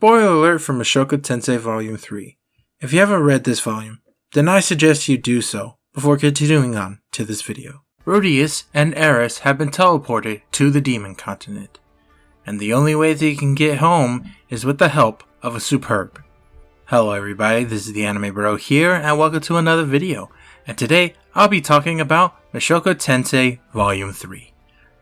Spoiler alert from Mushoku Tensei Volume 3. If you haven't read this volume, then I suggest you do so before continuing on to this video. Rudeus and Eris have been teleported to the Demon Continent, and the only way they can get home is with the help of a superb. Hello everybody, this is the Anime Bro here, and welcome to another video. And today, I'll be talking about Mushoku Tensei Volume 3.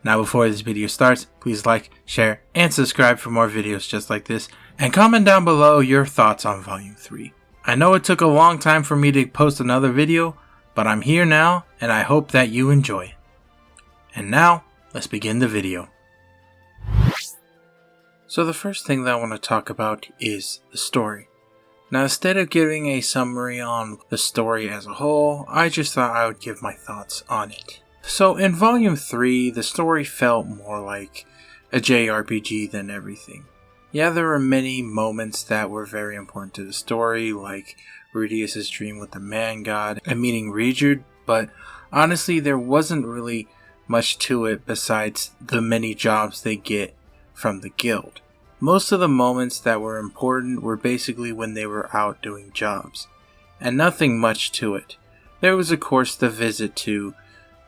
Now before this video starts, please like, share, and subscribe for more videos just like this, and comment down below your thoughts on Volume 3. I know it took a long time for me to post another video, but I'm here now, and I hope that you enjoy it. And now, let's begin the video. So the first thing that I want to talk about is the story. Now instead of giving a summary on the story as a whole, I just thought I would give my thoughts on it. So in Volume 3, the story felt more like a JRPG than everything. Yeah, there were many moments that were very important to the story, like Rudeus' dream with the man god and meeting Ruijerd, but honestly there wasn't really much to it besides the many jobs they get from the guild. Most of the moments that were important were basically when they were out doing jobs, and nothing much to it. There was of course the visit to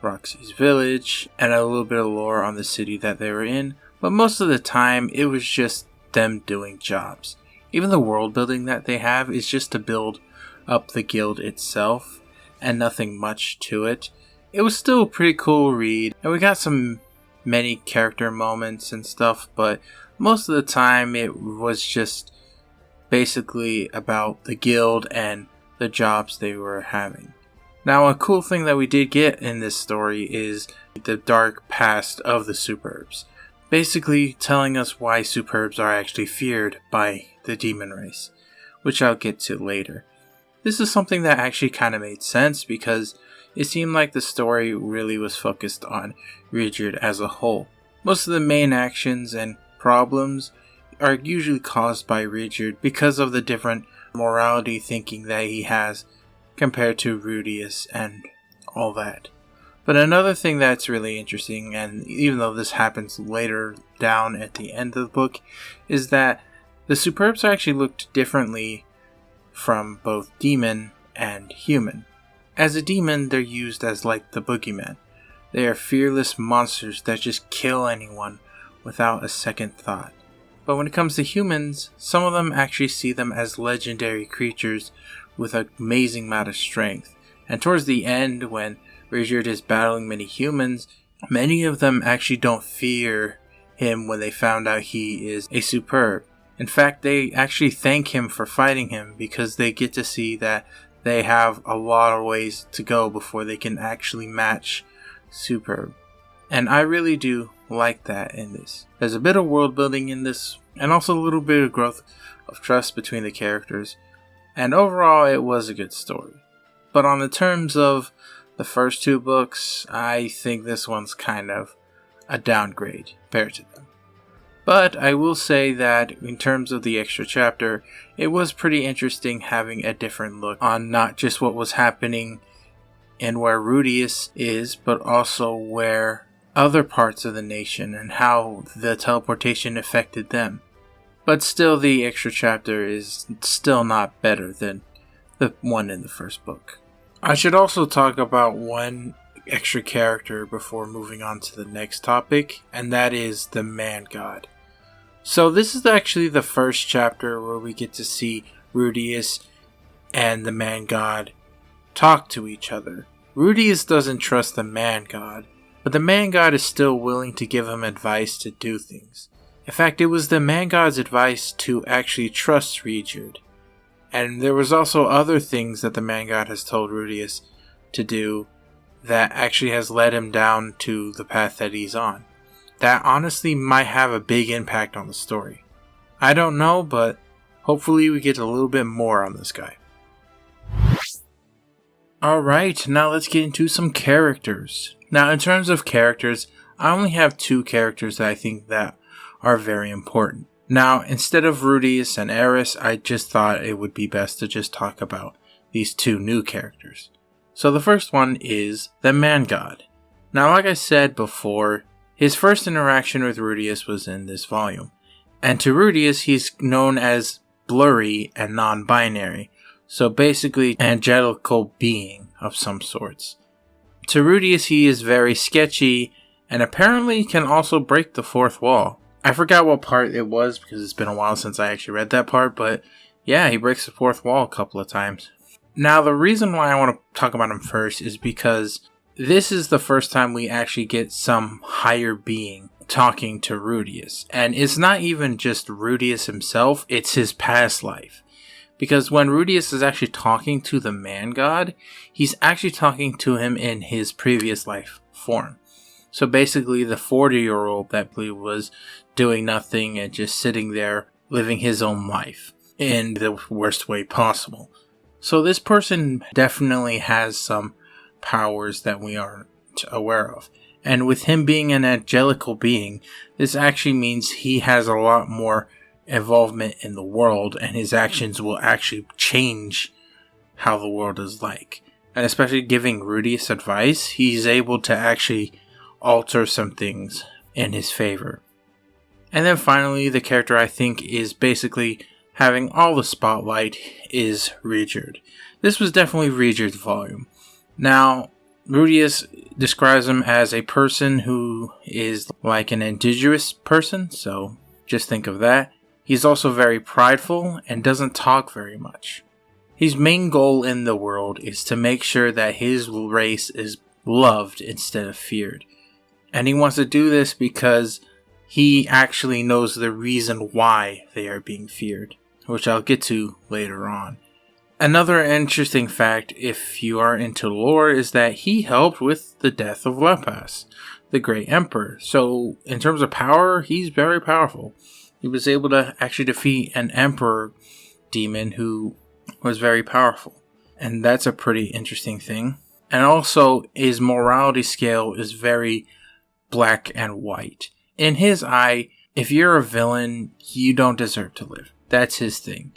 Roxy's village, and a little bit of lore on the city that they were in, but most of the time it was just them doing jobs. Even the world building that they have is just to build up the guild itself, and nothing much to it. It was still a pretty cool read, and we got some many character moments and stuff, but most of the time it was just basically about the guild and the jobs they were having. Now, a cool thing that we did get in this story is the dark past of the superbs, basically telling us why superbs are actually feared by the demon race, which I'll get to later. This is something that actually kind of made sense because it seemed like the story really was focused on Ruijerd as a whole. Most of the main actions and problems are usually caused by Ruijerd because of the different morality thinking that he has compared to Rudeus and all that. But another thing that's really interesting, and even though this happens later down at the end of the book, is that the superbs actually looked differently from both demon and human. As a demon, they're used as like the boogeyman. They are fearless monsters that just kill anyone without a second thought. But when it comes to humans, some of them actually see them as legendary creatures with an amazing amount of strength. And towards the end, when Ruijerd is battling many humans, many of them actually don't fear him when they found out he is a superb. In fact, they actually thank him for fighting him because they get to see that they have a lot of ways to go before they can actually match superb. And I really do like that in this. There's a bit of world building in this, and also a little bit of growth of trust between the characters. And overall, it was a good story. But on the terms of the first two books, I think this one's kind of a downgrade compared to them. But I will say that in terms of the extra chapter, it was pretty interesting having a different look on not just what was happening and where Rudeus is, but also where other parts of the nation and how the teleportation affected them. But still, the extra chapter is still not better than the one in the first book. I should also talk about one extra character before moving on to the next topic, and that is the man god. So this is actually the first chapter where we get to see Rudeus and the man god talk to each other. Rudeus doesn't trust the man god, but the man god is still willing to give him advice to do things. In fact, it was the man god's advice to actually trust Ruijerd. And there was also other things that the man god has told Rudeus to do that actually has led him down to the path that he's on. That honestly might have a big impact on the story. I don't know, but hopefully we get a little bit more on this guy. Alright, now let's get into some characters. Now in terms of characters, I only have two characters that I think that are very important. Now, instead of Rudeus and Eris, I just thought it would be best to just talk about these two new characters. So the first one is the man god. Now, like I said before, his first interaction with Rudeus was in this volume, And to Rudeus, he's known as blurry and non-binary, so basically an angelical being of some sorts. To Rudeus, he is very sketchy and apparently can also break the fourth wall. I forgot what part it was because it's been a while since I actually read that part, but yeah, he breaks the fourth wall a couple of times. Now, the reason why I want to talk about him first is because this is the first time we actually get some higher being talking to Rudeus. And it's not even just Rudeus himself, it's his past life. Because when Rudeus is actually talking to the man god, he's actually talking to him in his previous life form. So basically the 40-year-old that was doing nothing and just sitting there living his own life in the worst way possible. So this person definitely has some powers that we aren't aware of. And with him being an angelical being, this actually means he has a lot more involvement in the world, and his actions will actually change how the world is like. And especially giving Rudeus advice, he's able to actually alter some things in his favor. And then finally, the character I think is basically having all the spotlight is Ruijerd. This was definitely Ruijerd's volume. Now, Rudeus describes him as a person who is like an indigenous person, so just think of that. He's also very prideful and doesn't talk very much. His main goal in the world is to make sure that his race is loved instead of feared. And he wants to do this because he actually knows the reason why they are being feared, which I'll get to later on. Another interesting fact, if you are into lore, is that he helped with the death of Lepas, the Great Emperor. So, in terms of power, he's very powerful. He was able to actually defeat an emperor demon who was very powerful. And that's a pretty interesting thing. And also, his morality scale is very black and white. In his eye, if you're a villain, you don't deserve to live. That's his thing.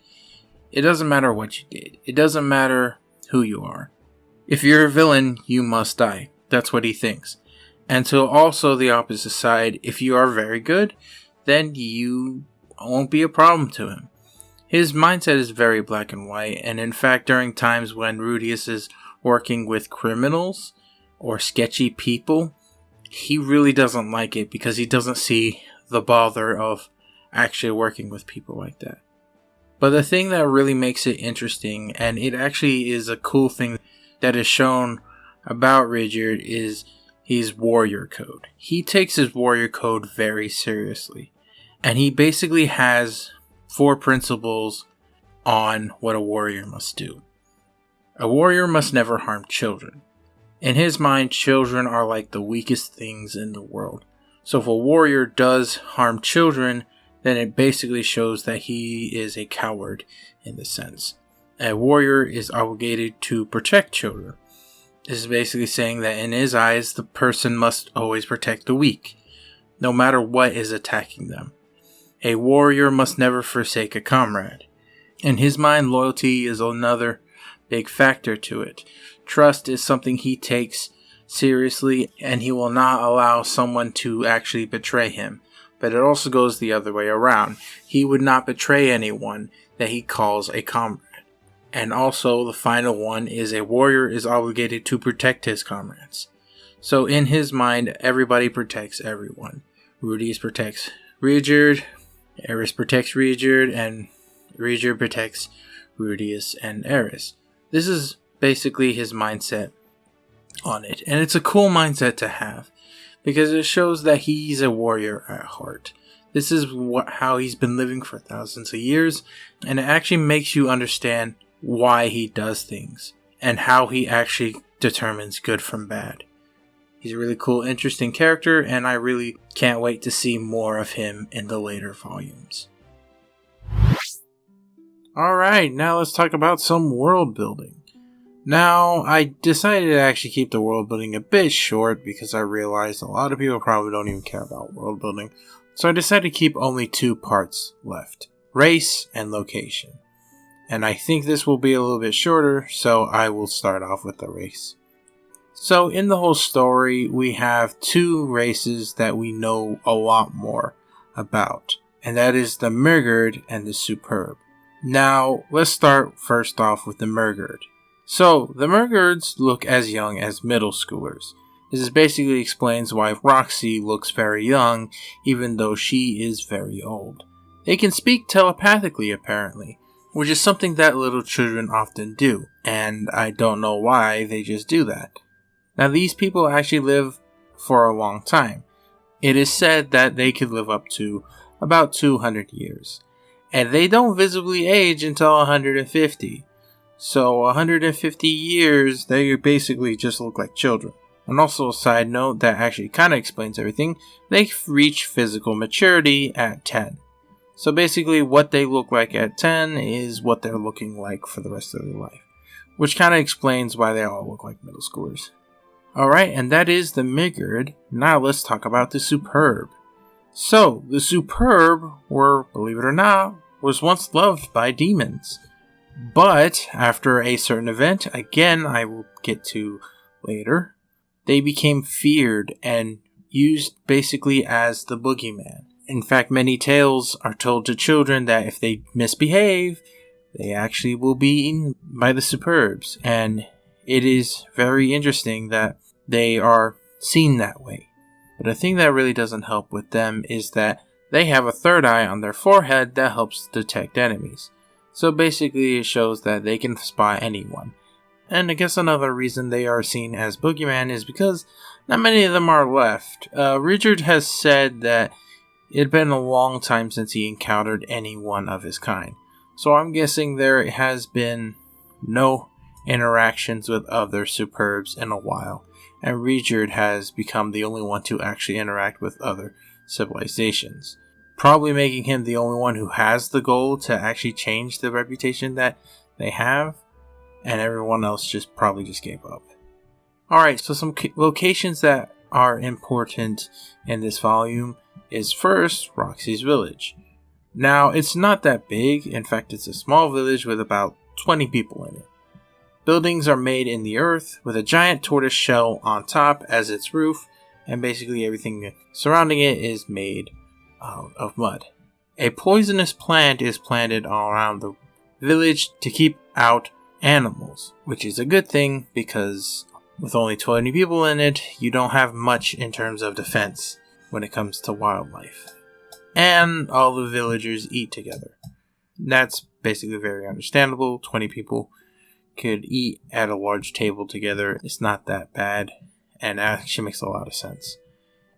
It doesn't matter what you did. It doesn't matter who you are. If you're a villain, you must die. That's what he thinks. And so also the opposite side, if you are very good, then you won't be a problem to him. His mindset is very black and white, and in fact during times when Rudeus is working with criminals or sketchy people, he really doesn't like it because he doesn't see the bother of actually working with people like that. But the thing that really makes it interesting, and it actually is a cool thing that is shown about Ruijerd, is his warrior code. He takes his warrior code very seriously. And he basically has 4 principles on what a warrior must do. A warrior must never harm children. In his mind, children are like the weakest things in the world. So if a warrior does harm children, then it basically shows that he is a coward in the sense. A warrior is obligated to protect children. This is basically saying that in his eyes, the person must always protect the weak, no matter what is attacking them. A warrior must never forsake a comrade. In his mind, loyalty is another big factor to it. Trust is something he takes seriously, and he will not allow someone to actually betray him. But it also goes the other way around. He would not betray anyone that he calls a comrade. And also, the final one is a warrior is obligated to protect his comrades. So in his mind, everybody protects everyone. Rudeus protects Ruijerd, Eris protects Ruijerd, and Ruijerd protects Rudeus and Eris. This is basically his mindset on it. And it's a cool mindset to have, because it shows that he's a warrior at heart. This is how he's been living for thousands of years, and it actually makes you understand why he does things, and how he actually determines good from bad. He's a really cool, interesting character, and I really can't wait to see more of him in the later volumes. Alright, now let's talk about some world building. Now, I decided to actually keep the world building a bit short because I realized a lot of people probably don't even care about world building. So I decided to keep only 2 parts left: race and location. And I think this will be a little bit shorter, so I will start off with the race. So in the whole story, we have 2 races that we know a lot more about. and that is the Ruijerd and the Superb. Now, let's start first off with the Ruijerd. So, the Ruijerds look as young as middle schoolers. This basically explains why Roxy looks very young, even though she is very old. They can speak telepathically, apparently, which is something that little children often do, and I don't know why they just do that. Now, these people actually live for a long time. It is said that they could live up to about 200 years. And they don't visibly age until 150. So 150 years, they basically just look like children. And also a side note that actually kind of explains everything, they reach physical maturity at 10. So basically what they look like at 10 is what they're looking like for the rest of their life. Which kind of explains why they all look like middle schoolers. Alright, and that is the Ruijerd. Now let's talk about the Superb. So, the Superb were, believe it or not, was once loved by demons. But, after a certain event, again I will get to later, they became feared and used basically as the boogeyman. In fact, many tales are told to children that if they misbehave, they actually will be eaten by the Superbs. And it is very interesting that they are seen that way. But the thing that really doesn't help with them is that they have a third eye on their forehead that helps detect enemies. So basically it shows that they can spy anyone. And I guess another reason they are seen as boogeyman is because not many of them are left. Ruijerd has said that it had been a long time since he encountered anyone of his kind. So I'm guessing there has been no interactions with other Superbs in a while. And Ruijerd has become the only one to actually interact with other civilizations. Probably making him the only one who has the goal to actually change the reputation that they have. And everyone else probably just gave up. Alright, so some locations that are important in this volume is first, Roxy's village. Now, it's not that big. In fact, it's a small village with about 20 people in it. Buildings are made in the earth with a giant tortoise shell on top as its roof, and basically everything surrounding it is made out of mud. A poisonous plant is planted all around the village to keep out animals, which is a good thing because with only 20 people in it, you don't have much in terms of defense when it comes to wildlife. And all the villagers eat together. That's basically very understandable. 20 people could eat at a large table together. It's not that bad, and actually makes a lot of sense.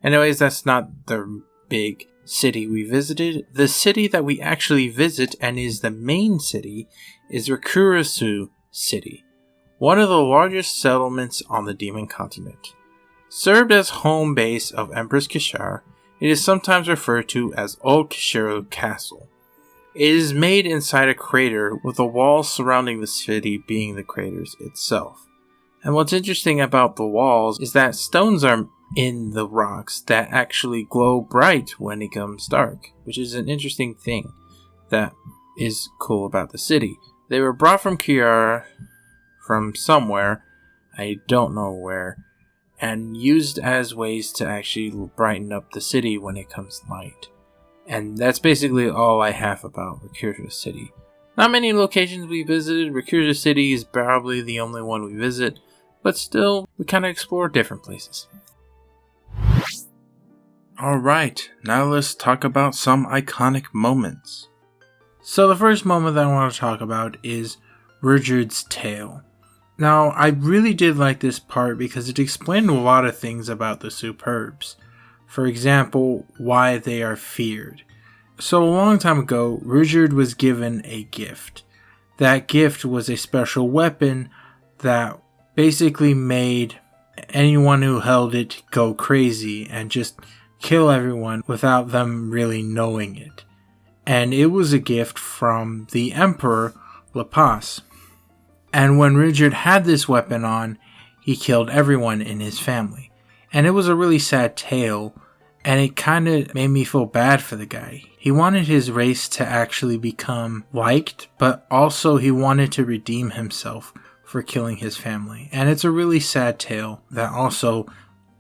Anyways, that's not the big city we visited. The city that we actually visit, and is the main city, is Rikarisu City, one of the largest settlements on the Demon Continent. Served as home base of Empress Kishar, it is sometimes referred to as Old Kishiro Castle. It is made inside a crater, with the walls surrounding the city being the craters itself. And what's interesting about the walls is that stones are in the rocks that actually glow bright when it comes dark, which is an interesting thing that is cool about the city. They were brought from Kiara, from somewhere, I don't know where, and used as ways to actually brighten up the city when it comes light. And that's basically all I have about Rikarisu City. Not many locations we visited. Rikarisu City is probably the only one we visit, but still, we kind of explore different places. Alright, now let's talk about some iconic moments. So the first moment that I want to talk about is Ruijerd's tale. Now, I really did like this part because it explained a lot of things about the Superbs. For example, why they are feared. So a long time ago, Ruijerd was given a gift. That gift was a special weapon that basically made anyone who held it go crazy and just kill everyone without them really knowing it. And it was a gift from the Emperor Lapas. And when Ruijerd had this weapon on, he killed everyone in his family. And it was a really sad tale, and it kind of made me feel bad for the guy. He wanted his race to actually become liked, but also he wanted to redeem himself for killing his family. And it's a really sad tale that also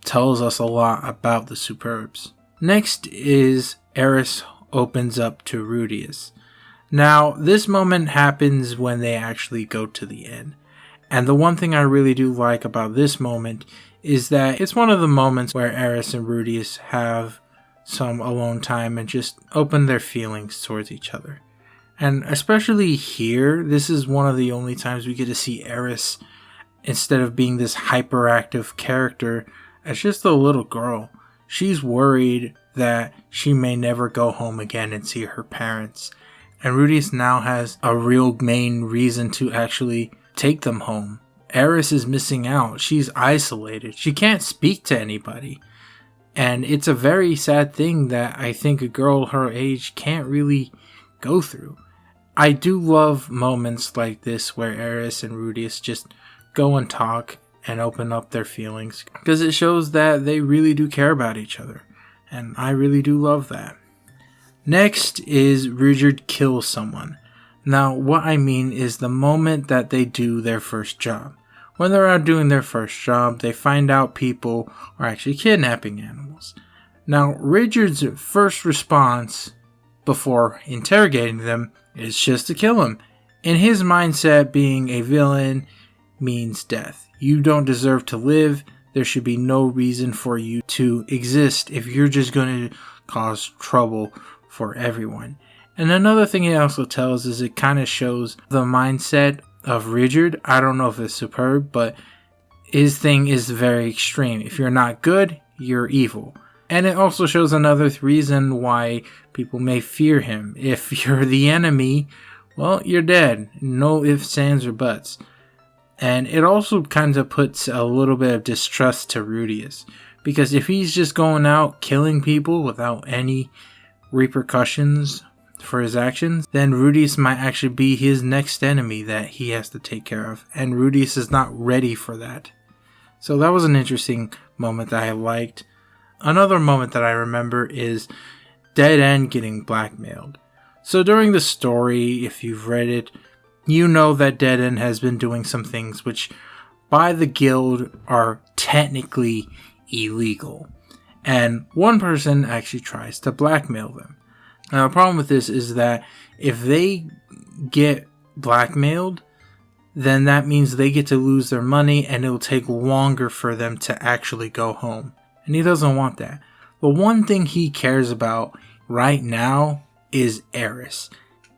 tells us a lot about the Superbs. Next is Eris opens up to Rudeus. Now, this moment happens when they actually go to the inn. And the one thing I really do like about this moment is that it's one of the moments where Eris and Rudeus have some alone time and just open their feelings towards each other. And especially here, this is one of the only times we get to see Eris, instead of being this hyperactive character, as just a little girl. She's worried that she may never go home again and see her parents. And Rudeus now has a real main reason to actually take them home. Eris is missing out. She's isolated. She can't speak to anybody. And it's a very sad thing that I think a girl her age can't really go through. I do love moments like this where Eris and Rudeus just go and talk and open up their feelings, because it shows that they really do care about each other. And I really do love that. Next is Ruijerd kills someone. Now, what I mean is the moment that they do their first job. When they're out doing their first job, they find out people are actually kidnapping animals. Now, Ruijerd's first response before interrogating them is just to kill him. In his mindset, being a villain means death. You don't deserve to live. There should be no reason for you to exist if you're just going to cause trouble for everyone. And another thing it also tells is it kind of shows the mindset of Ruijerd. I don't know if it's superb, but his thing is very extreme. If you're not good, you're evil. And it also shows another reason why people may fear him. If you're the enemy, well, you're dead. No ifs, ands, or buts. And it also kind of puts a little bit of distrust to Rudeus. Because if he's just going out killing people without any repercussions for his actions, then Rudeus might actually be his next enemy that he has to take care of. And Rudeus is not ready for that. So that was an interesting moment that I liked. Another moment that I remember is Dead End getting blackmailed. So during the story, if you've read it, you know that Dead End has been doing some things which by the guild are technically illegal. And one person actually tries to blackmail them. Now the problem with this is that if they get blackmailed, then that means they get to lose their money and it'll take longer for them to actually go home. And he doesn't want that. The one thing he cares about right now is Eris.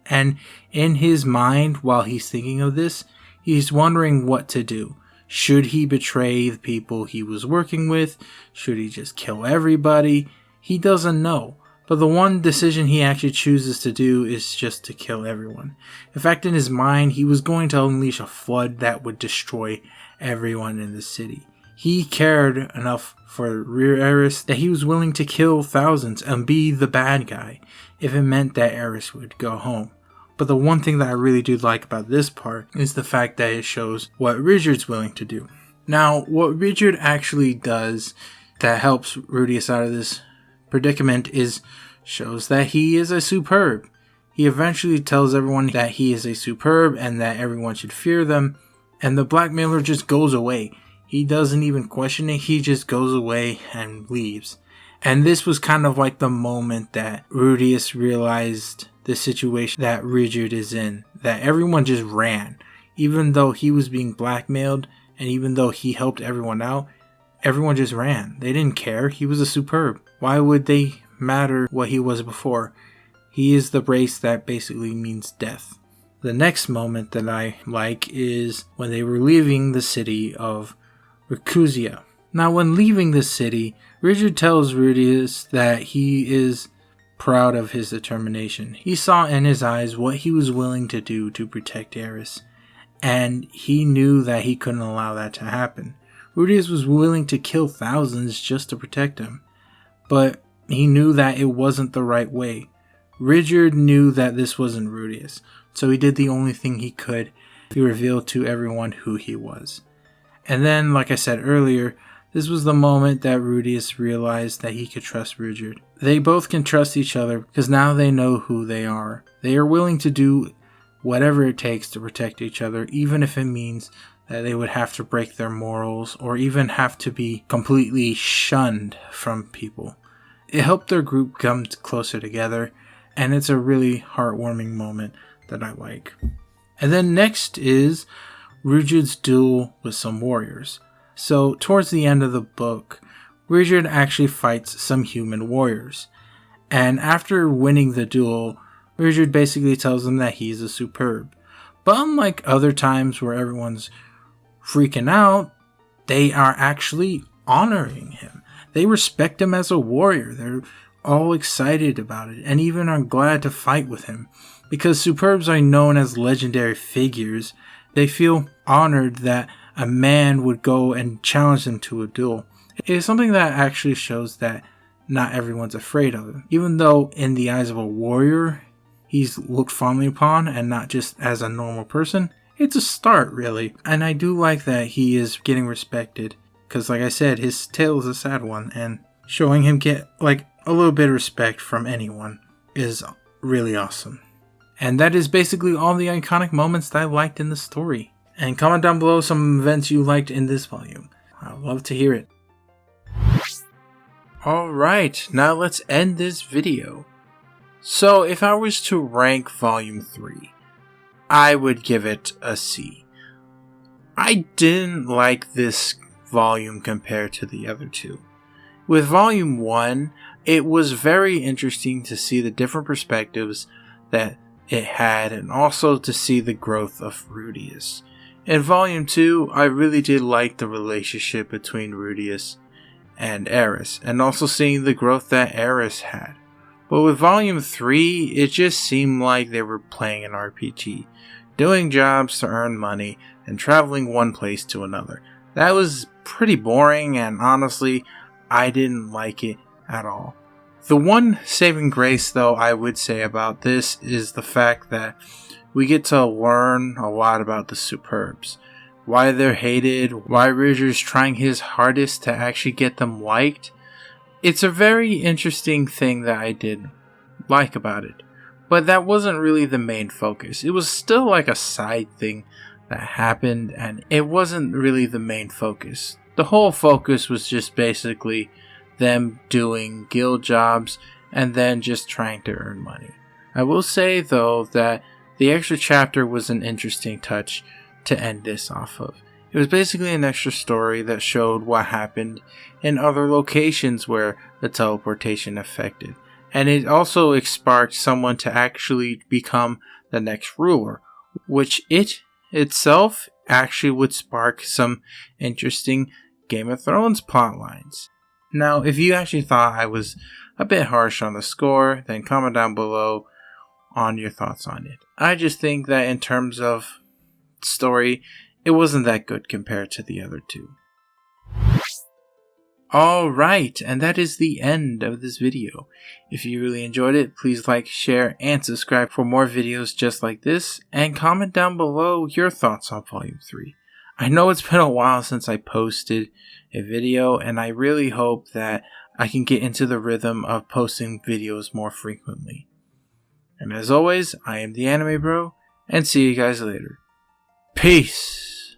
And in his mind, while he's thinking of this, he's wondering what to do. Should he betray the people he was working with? Should he just kill everybody? He doesn't know. But the one decision he actually chooses to do is just to kill everyone. In fact, in his mind, he was going to unleash a flood that would destroy everyone in the city. He cared enough for Eris that he was willing to kill thousands and be the bad guy if it meant that Eris would go home. But the one thing that I really do like about this part is the fact that it shows what Ruijerd's willing to do. Now, what Ruijerd actually does that helps Rudeus out of this predicament is shows that he is a superb. He eventually tells everyone that he is a superb and that everyone should fear them, and the blackmailer just goes away. He doesn't even question it, he just goes away and leaves. And this was kind of like the moment that Rudeus realized the situation that Ruijerd is in, that everyone just ran. Even though he was being blackmailed and even though he helped everyone out, everyone just ran. They didn't care. He was a superb. Why would they matter what he was before? He is the race that basically means death. The next moment that I like is when they were leaving the city of Rikarisu. Now, when leaving the city, Ruijerd tells Rudeus that he is proud of his determination. He saw in his eyes what he was willing to do to protect Eris, and he knew that he couldn't allow that to happen. Rudeus was willing to kill thousands just to protect him, but he knew that it wasn't the right way. Ruijerd knew that this wasn't Rudeus, so he did the only thing he could to reveal to everyone who he was. And then, like I said earlier, this was the moment that Rudeus realized that he could trust Ruijerd. They both can trust each other because now they know who they are. They are willing to do whatever it takes to protect each other, even if it means that they would have to break their morals or even have to be completely shunned from people. It helped their group come closer together, and it's a really heartwarming moment that I like. And then next is Ruijerd's duel with some warriors. So towards the end of the book, Ruijerd actually fights some human warriors. And after winning the duel, Ruijerd basically tells them that he's a superb. But unlike other times where everyone's freaking out, they are actually honoring him. They respect him as a warrior. They're all excited about it and even are glad to fight with him. Because superbs are known as legendary figures, they feel honored that a man would go and challenge them to a duel. It is something that actually shows that not everyone's afraid of him. Even though in the eyes of a warrior, he's looked fondly upon and not just as a normal person. It's a start, really. And I do like that he is getting respected. Because like I said, his tale is a sad one. And showing him get like a little bit of respect from anyone is really awesome. And that is basically all the iconic moments that I liked in the story. And comment down below some events you liked in this volume. I'd love to hear it. Alright, now let's end this video. So if I was to rank volume 3, I would give it a C. I didn't like this volume compared to the other two. With volume 1, it was very interesting to see the different perspectives that it had and also to see the growth of Rudeus. In volume 2, I really did like the relationship between Rudeus and Eris, and also seeing the growth that Eris had. But with volume 3, it just seemed like they were playing an RPG, doing jobs to earn money and traveling one place to another. That was pretty boring, and honestly, I didn't like it at all. The one saving grace, though, I would say about this is the fact that we get to learn a lot about the superbs. Why they're hated, why Ruijerd's trying his hardest to actually get them liked. It's a very interesting thing that I did like about it. But that wasn't really the main focus. It was still like a side thing that happened, and it wasn't really the main focus. The whole focus was just basically them doing guild jobs and then just trying to earn money. I will say though that the extra chapter was an interesting touch to end this off of. It was basically an extra story that showed what happened in other locations where the teleportation affected. And it also sparked someone to actually become the next ruler, which it itself actually would spark some interesting Game of Thrones plotlines. Now, if you actually thought I was a bit harsh on the score, then comment down below on your thoughts on it. I just think that in terms of story, it wasn't that good compared to the other two. Alright, and that is the end of this video. If you really enjoyed it, please like, share, and subscribe for more videos just like this, and comment down below your thoughts on Volume 3. I know it's been a while since I posted a video, and I really hope that I can get into the rhythm of posting videos more frequently. And as always, I am the Anime Bro, and see you guys later. Peace!